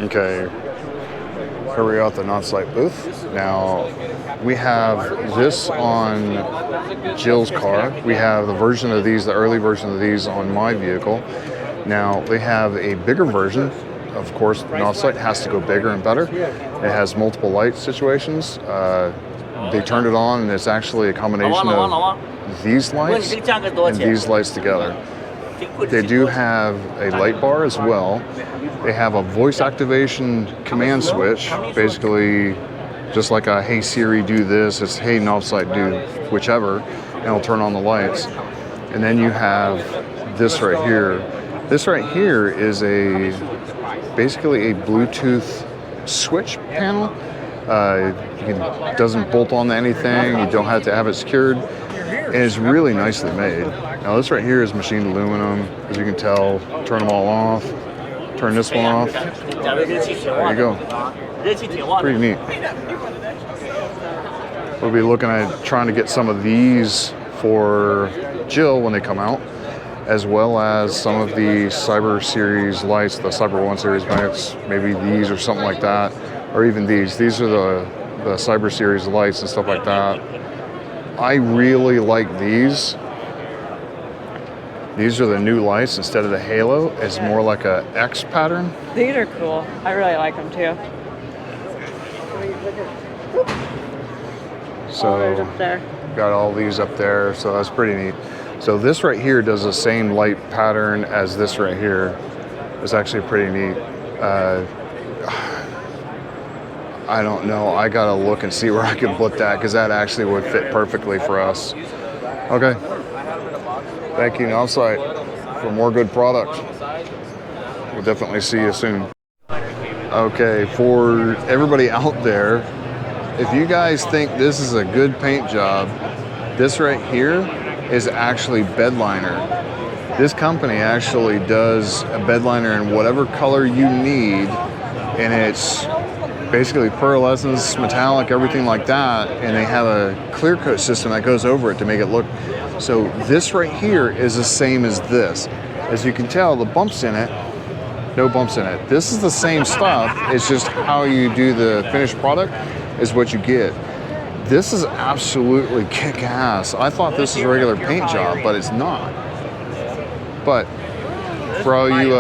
Okay, here we are at the NOVSIGHT booth. Now, we have this on Jill's car. We have the version of these, the early version of these on my vehicle. Now, they have a bigger version. Of course, NOVSIGHT has to go bigger and better. It has multiple light situations. They turned it on, and it's actually a combination of these lights and these lights together. They do have a light bar as well. They have a voice activation command switch, basically just like a "Hey Siri, do this." It's "Hey NOVSIGHT, do whichever," and it'll turn on the lights. And then you have this right here. This right here is basically a Bluetooth switch panel. It doesn't bolt on to anything. You don't have to have it secured. And it's really nicely made. Now this right here is machined aluminum, as you can tell. Turn them all off. Turn this one off. There you go. Pretty neat. We'll be looking at trying to get some of these for Jill when they come out, as well as some of the Cyber Series lights, the Cyber 1 Series lights, maybe these or something like that, or even these. These are the Cyber Series lights and stuff like that. I really like these. These are the new lights. Instead of the halo, it's more like a X pattern. These are cool. I really like them too. So up there. Got all these up there, so that's pretty neat. So this right here does the same light pattern as this right here. It's actually pretty neat. I don't know. I gotta look and see where I can put that, because that actually would fit perfectly for us. Okay. Thank you, NOVSIGHT, for more good products. We'll definitely see you soon. Okay, for everybody out there, if you guys think this is a good paint job, this right here is actually Bedliner. This company actually does a Bedliner in whatever color you need, and it's basically pearlescence, metallic, everything like that, and they have a clear coat system that goes over it to make it look. So this right here is the same as this. As you can tell, the bumps in it, no bumps in it. This is the same stuff, it's just how you do the finished product is what you get. This is absolutely kick-ass. I thought this was a regular paint job, but it's not. But for all you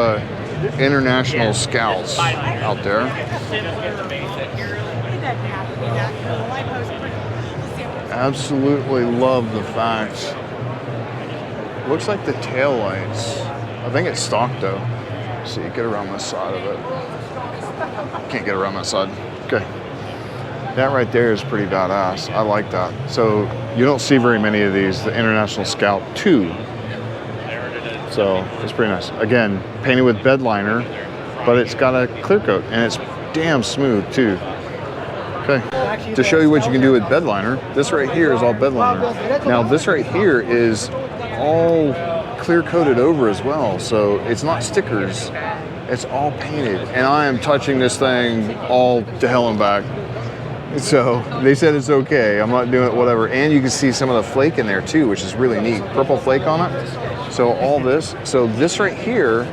international scouts out there, absolutely love the fact. Looks like the tail lights. I think it's stock though. See, get around this side of it. Can't get around that side. Okay. That right there is pretty badass. I like that. So you don't see very many of these, the International Scout 2. So it's pretty nice. Again, painted with Bedliner, but it's got a clear coat and it's damn smooth too. Okay, to show you what you can do with Bedliner, this right here is all Bedliner. Now this right here is all clear coated over as well. So it's not stickers, it's all painted. And I am touching this thing all to hell and back. So they said it's okay. I'm not doing it, whatever. And you can see some of the flake in there too, which is really neat. Purple flake on it. So all this. So this right here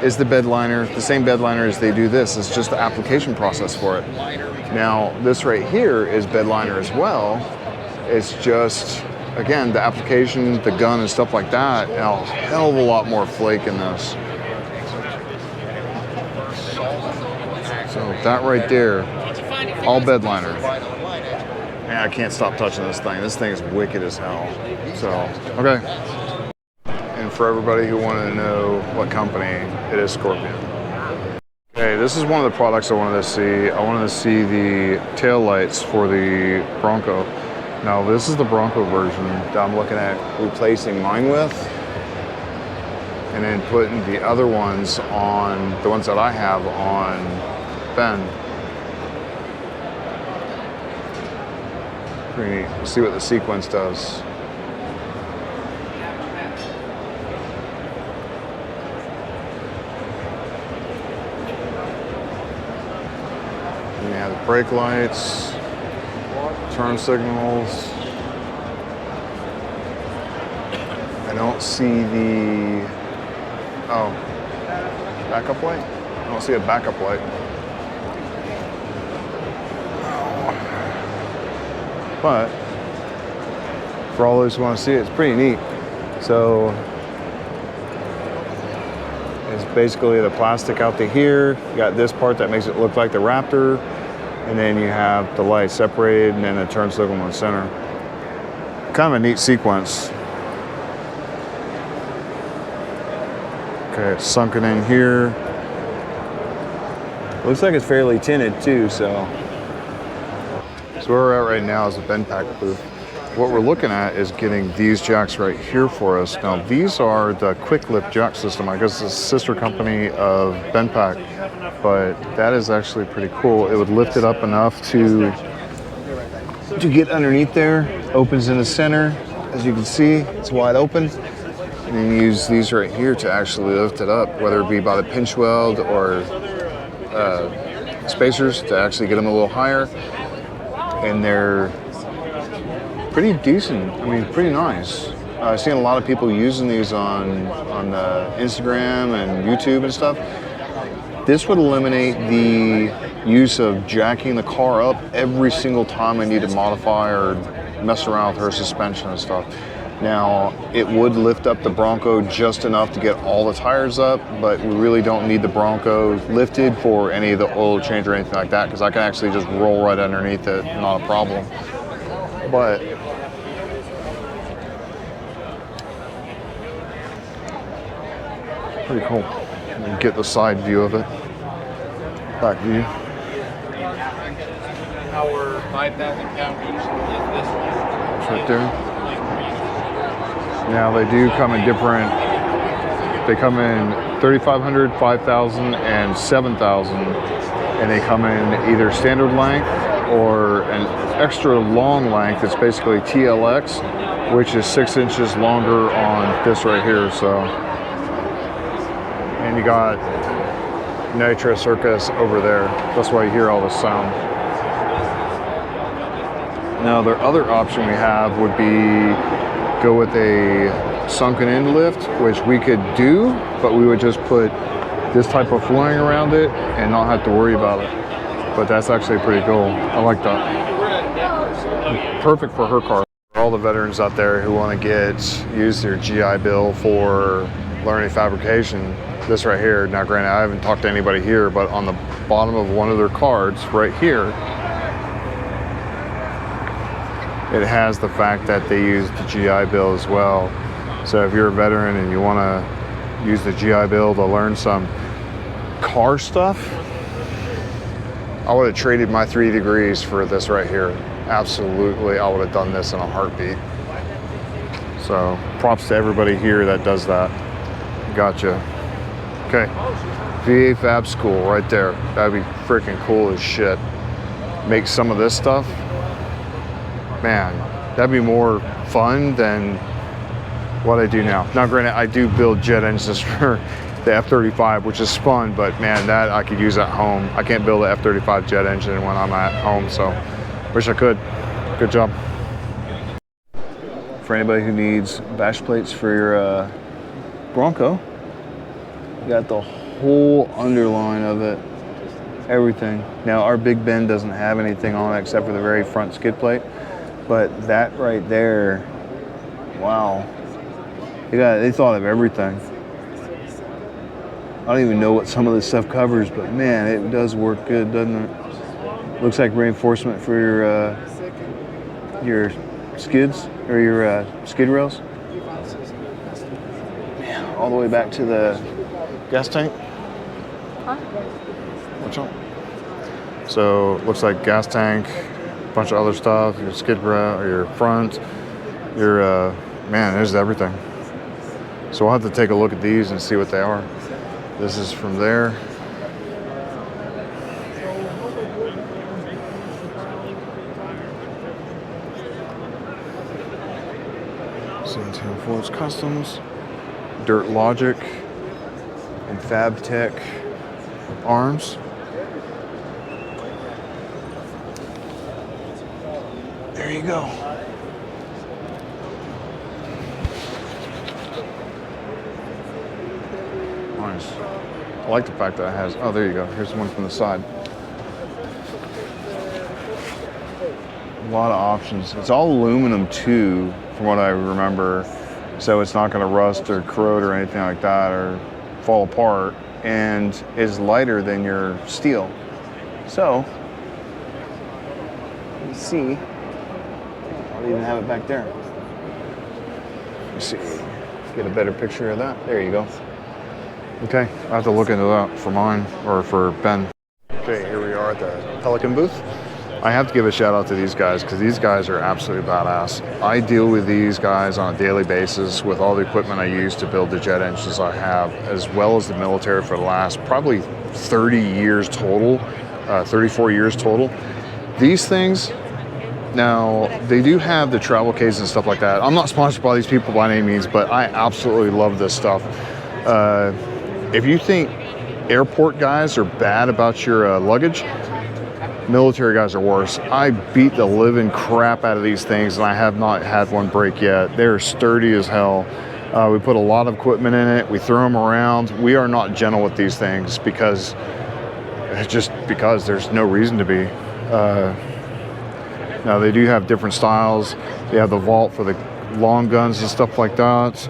is the Bedliner, the same Bedliner as they do this. It's just the application process for it. Now this right here is Bedliner as well. It's just, again, the application, the gun and stuff like that. And a hell of a lot more flake in this. So that right there, all Bedliner. Man, I can't stop touching this thing. This thing is wicked as hell. So, okay. And for everybody who wanted to know what company, it is Scorpion. Okay, this is one of the products I wanted to see. I wanted to see the tail lights for the Bronco. Now, this is the Bronco version that I'm looking at replacing mine with, and then putting the other ones on, the ones that I have on Ben. Pretty neat. We'll see what the sequence does. And you have the brake lights, turn signals. I don't see the, oh, backup light? I don't see a backup light. But for all those who want to see it, it's pretty neat. So it's basically the plastic out to here. You got this part that makes it look like the Raptor, and then you have the light separated, and then it turns circle in the center. Kind of a neat sequence. Okay, it's sunken in here. Looks like it's fairly tinted too, so. So where we're at right now is the BendPak booth. What we're looking at is getting these jacks right here for us. Now these are the quick lift jack system. I guess it's a sister company of BendPak, but that is actually pretty cool. It would lift it up enough to get underneath there. Opens in the center. As you can see, it's wide open. And then you use these right here to actually lift it up, whether it be by the pinch weld or spacers to actually get them a little higher. And they're pretty decent. I mean, pretty nice. I've seen a lot of people using these on Instagram and YouTube and stuff. This would eliminate the use of jacking the car up every single time I need to modify or mess around with her suspension and stuff. Now, it would lift up the Bronco just enough to get all the tires up, but we really don't need the Bronco lifted for any of the oil change or anything like that, because I can actually just roll right underneath it, not a problem. But pretty cool. You get the side view of it. Back view. Our 5,000 pound each is this one. It's right there. Now they do come in different, they come in 3,500, 5,000, and 7,000. And they come in either standard length or an extra long length. It's basically TLX, which is 6 inches longer on this right here, so. And you got Nitro Circus over there. That's why you hear all this sound. Now, the other option we have would be go with a sunken in lift, which we could do, but we would just put this type of flooring around it and not have to worry about it. But that's actually pretty cool. I like that. Perfect for her car. For all the veterans out there who want to use their GI Bill for learning fabrication, this right here, now granted I haven't talked to anybody here, but on the bottom of one of their cards right here, it has the fact that they use the GI Bill as well. So if you're a veteran and you want to use the GI Bill to learn some car stuff, I would have traded my 3 degrees for this right here. Absolutely, I would have done this in a heartbeat. So props to everybody here that does that. Gotcha. Okay, VA Fab School right there. That'd be freaking cool as shit. Make some of this stuff. Man, that'd be more fun than what I do now. Now, granted, I do build jet engines for the F-35, which is fun, but man, that I could use at home. I can't build an F-35 jet engine when I'm at home, so wish I could. Good job. For anybody who needs bash plates for your Bronco, you got the whole underline of it, everything. Now, our Big Ben doesn't have anything on it except for the very front skid plate. But that right there, wow. They thought of everything. I don't even know what some of this stuff covers, but man, it does work good, doesn't it? Looks like reinforcement for your skids, or your skid rails. Man, all the way back to the gas tank. Huh? What's up? So, looks like gas tank, bunch of other stuff, your skid rail, or your front, your, man, there's everything. So we'll have to take a look at these and see what they are. This is from there. Santana Ford's Customs, Dirt Logic, and Fab Tech arms. There you go. Nice. I like the fact that it has, oh, there you go. Here's one from the side. A lot of options. It's all aluminum too, from what I remember. So it's not going to rust or corrode or anything like that or fall apart, and is lighter than your steel. So, you see, I'll even have it back there. Let me see, get a better picture of that. There you go. Okay, I have to look into that for mine, or for Ben. Okay, here we are at the Pelican booth. I have to give a shout out to these guys because these guys are absolutely badass. I deal with these guys on a daily basis with all the equipment I use to build the jet engines I have, as well as the military for the last probably 30 years total, 34 years total. These things, now they do have the travel case and stuff like that. I'm not sponsored by these people by any means, but I absolutely love this stuff. If you think airport guys are bad about your luggage, military guys are worse. I beat the living crap out of these things, and I have not had one break yet. They're sturdy as hell. We put a lot of equipment in it. We throw them around. We are not gentle with these things because there's no reason to be. Now they do have different styles. They have the vault for the long guns and stuff like that.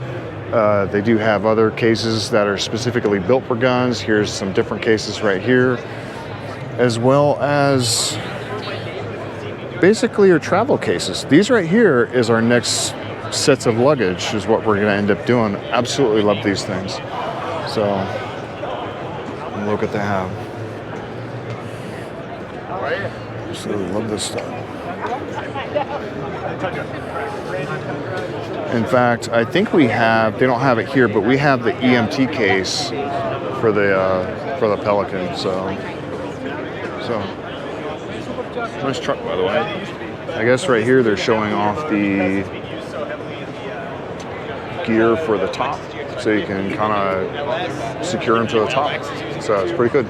They do have other cases that are specifically built for guns. Here's some different cases right here, as well as basically your travel cases. These right here is our next sets of luggage, is what we're gonna end up doing. Absolutely love these things. So, look what they have. Absolutely love this stuff. In fact, I think we have, they don't have it here, but we have the EMT case for the Pelican, so nice truck, by the way. I guess right here they're showing off the gear for the top, so you can kind of secure them to the top. So it's pretty good.